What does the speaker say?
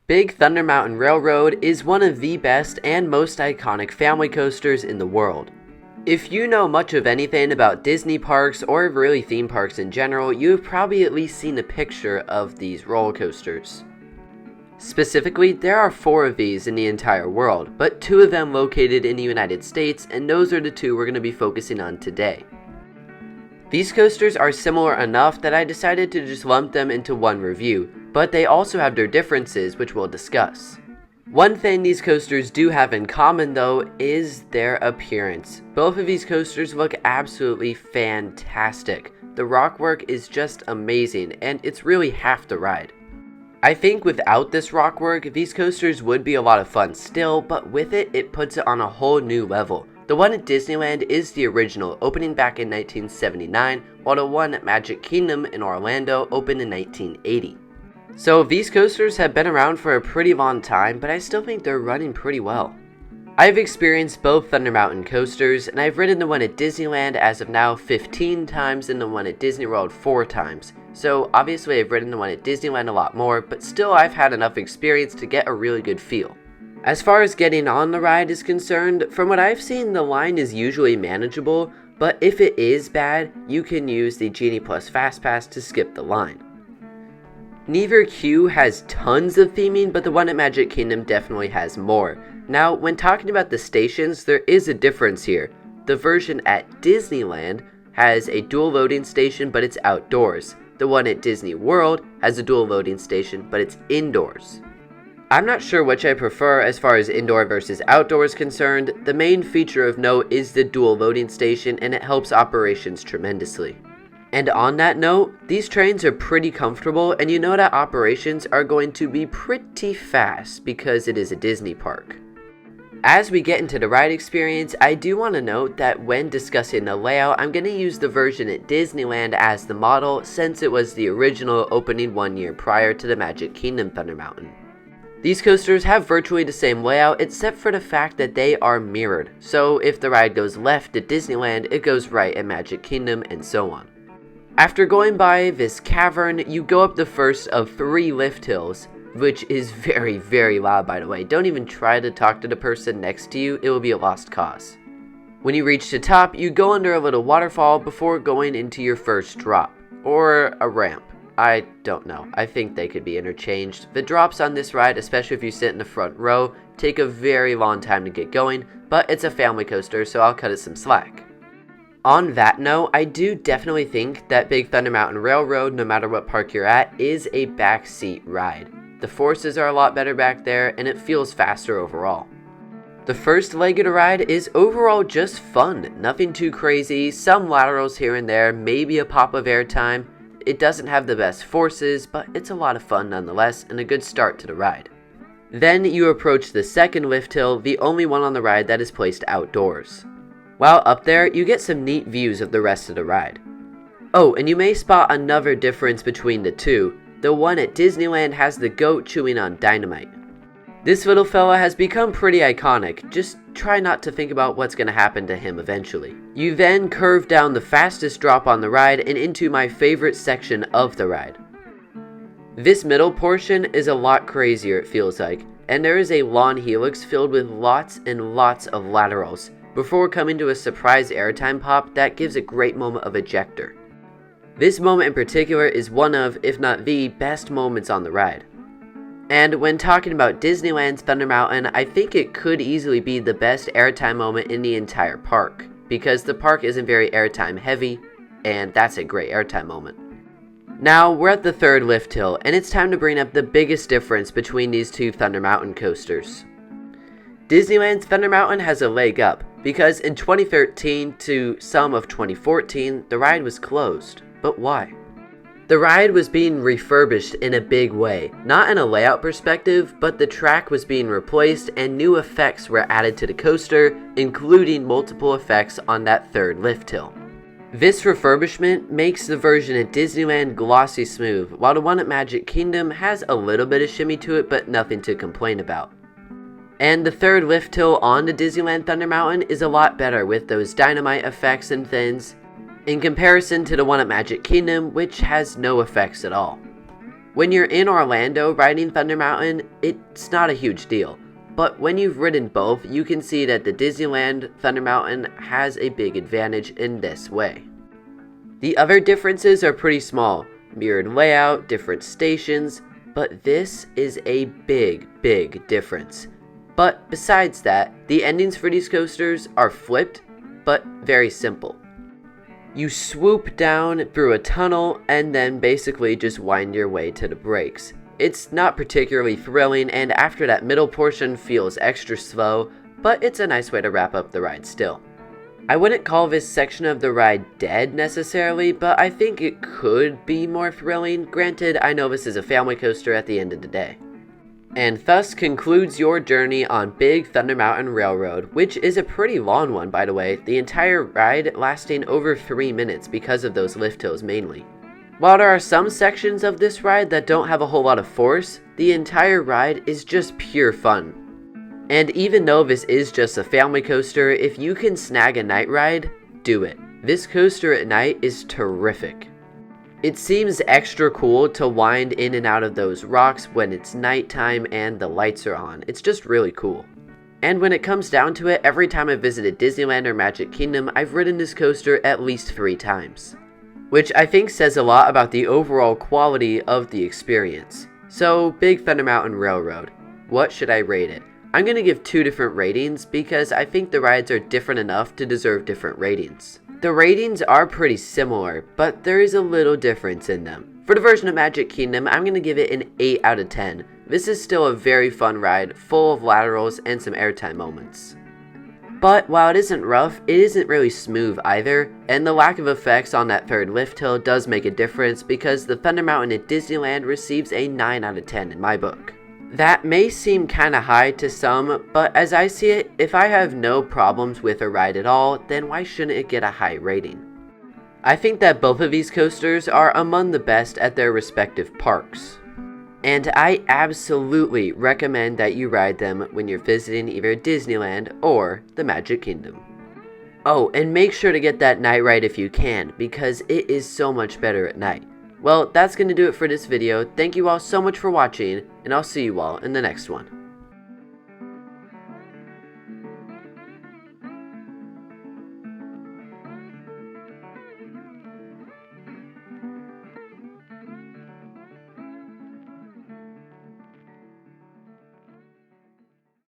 Big Thunder Mountain Railroad is one of the best and most iconic family coasters in the world. If you know much of anything about Disney parks or really theme parks in general, you have probably at least seen a picture of these roller coasters. Specifically, there are 4 of these in the entire world, but 2 of them located in the United States, and those are the 2 we're going to be focusing on today. These coasters are similar enough that I decided to just lump them into one review, but they also have their differences, which we'll discuss. One thing these coasters do have in common though is their appearance. Both of these coasters look absolutely fantastic. The rock work is just amazing, and it's really half the ride. I think without this rock work, these coasters would be a lot of fun still, but with it, it puts it on a whole new level. The one at Disneyland is the original, opening back in 1979, while the one at Magic Kingdom in Orlando opened in 1980. So these coasters have been around for a pretty long time, but I still think they're running pretty well. I've experienced both Thunder Mountain coasters, and I've ridden the one at Disneyland as of now 15 times and the one at Disney World 4 times. So obviously I've ridden the one at Disneyland a lot more, but still I've had enough experience to get a really good feel. As far as getting on the ride is concerned, from what I've seen, the line is usually manageable, but if it is bad, you can use the Genie Plus Fast Pass to skip the line. Neither queue has tons of theming, but the one at Magic Kingdom definitely has more. Now, when talking about the stations, there is a difference here. The version at Disneyland has a dual loading station, but it's outdoors. The one at Disney World has a dual loading station, but it's indoors. I'm not sure which I prefer as far as indoor versus outdoor is concerned. The main feature of note is the dual loading station, and it helps operations tremendously. And on that note, these trains are pretty comfortable, and you know that operations are going to be pretty fast because it is a Disney park. As we get into the ride experience, I do want to note that when discussing the layout, I'm going to use the version at Disneyland as the model since it was the original opening 1 year prior to the Magic Kingdom Thunder Mountain. These coasters have virtually the same layout except for the fact that they are mirrored, so if the ride goes left at Disneyland, it goes right at Magic Kingdom, and so on. After going by this cavern, you go up the first of 3 lift hills, which is very, very loud by the way. Don't even try to talk to the person next to you, it will be a lost cause. When you reach the top, you go under a little waterfall before going into your first drop, or a ramp. I don't know. I think they could be interchanged. The drops on this ride, especially if you sit in the front row, take a very long time to get going, but it's a family coaster, so I'll cut it some slack. On that note, I do definitely think that Big Thunder Mountain Railroad, no matter what park you're at, is a backseat ride. The forces are a lot better back there, and it feels faster overall. The first leg of the ride is overall just fun. Nothing too crazy, some laterals here and there, maybe a pop of airtime. It doesn't have the best forces, but it's a lot of fun nonetheless, and a good start to the ride. Then you approach the second lift hill, the only one on the ride that is placed outdoors. While up there, you get some neat views of the rest of the ride. Oh, and you may spot another difference between the two. The one at Disneyland has the goat chewing on dynamite. This little fella has become pretty iconic, just try not to think about what's going to happen to him eventually. You then curve down the fastest drop on the ride and into my favorite section of the ride. This middle portion is a lot crazier it feels like, and there is a lawn helix filled with lots and lots of laterals, before coming to a surprise airtime pop that gives a great moment of ejector. This moment in particular is one of, if not the, best moments on the ride. And when talking about Disneyland's Thunder Mountain, I think it could easily be the best airtime moment in the entire park, because the park isn't very airtime heavy, and that's a great airtime moment. Now, we're at the third lift hill, and it's time to bring up the biggest difference between these 2 Thunder Mountain coasters. Disneyland's Thunder Mountain has a leg up, because in 2013 to some of 2014, the ride was closed. But why? The ride was being refurbished in a big way, not in a layout perspective, but the track was being replaced and new effects were added to the coaster, including multiple effects on that third lift hill. This refurbishment makes the version at Disneyland glossy smooth, while the one at Magic Kingdom has a little bit of shimmy to it, but nothing to complain about. And the third lift hill on the Disneyland Thunder Mountain is a lot better with those dynamite effects and things, in comparison to the one at Magic Kingdom, which has no effects at all. When you're in Orlando riding Thunder Mountain, it's not a huge deal. But when you've ridden both, you can see that the Disneyland Thunder Mountain has a big advantage in this way. The other differences are pretty small, mirrored layout, different stations, but this is a big difference. But besides that, the endings for these coasters are flipped, but very simple. You swoop down through a tunnel and then basically just wind your way to the brakes. It's not particularly thrilling, and after that middle portion feels extra slow, but it's a nice way to wrap up the ride still. I wouldn't call this section of the ride dead necessarily, but I think it could be more thrilling. Granted, I know this is a family coaster at the end of the day. And thus concludes your journey on Big Thunder Mountain Railroad, which is a pretty long one, by the way, the entire ride lasting over 3 minutes because of those lift hills mainly. While there are some sections of this ride that don't have a whole lot of force, the entire ride is just pure fun. And even though this is just a family coaster, if you can snag a night ride, do it. This coaster at night is terrific. It seems extra cool to wind in and out of those rocks when it's nighttime and the lights are on. It's just really cool. And when it comes down to it, every time I've visited Disneyland or Magic Kingdom, I've ridden this coaster at least 3 times. Which I think says a lot about the overall quality of the experience. So, Big Thunder Mountain Railroad. What should I rate it? I'm going to give 2 different ratings because I think the rides are different enough to deserve different ratings. The ratings are pretty similar, but there is a little difference in them. For the version of Magic Kingdom, I'm going to give it an 8 out of 10. This is still a very fun ride, full of laterals and some airtime moments. But while it isn't rough, it isn't really smooth either, and the lack of effects on that third lift hill does make a difference because the Thunder Mountain at Disneyland receives a 9 out of 10 in my book. That may seem kinda high to some, but as I see it, if I have no problems with a ride at all, then why shouldn't it get a high rating? I think that both of these coasters are among the best at their respective parks. And I absolutely recommend that you ride them when you're visiting either Disneyland or the Magic Kingdom. Oh, and make sure to get that night ride if you can, because it is so much better at night. Well, that's going to do it for this video. Thank you all so much for watching, and I'll see you all in the next one.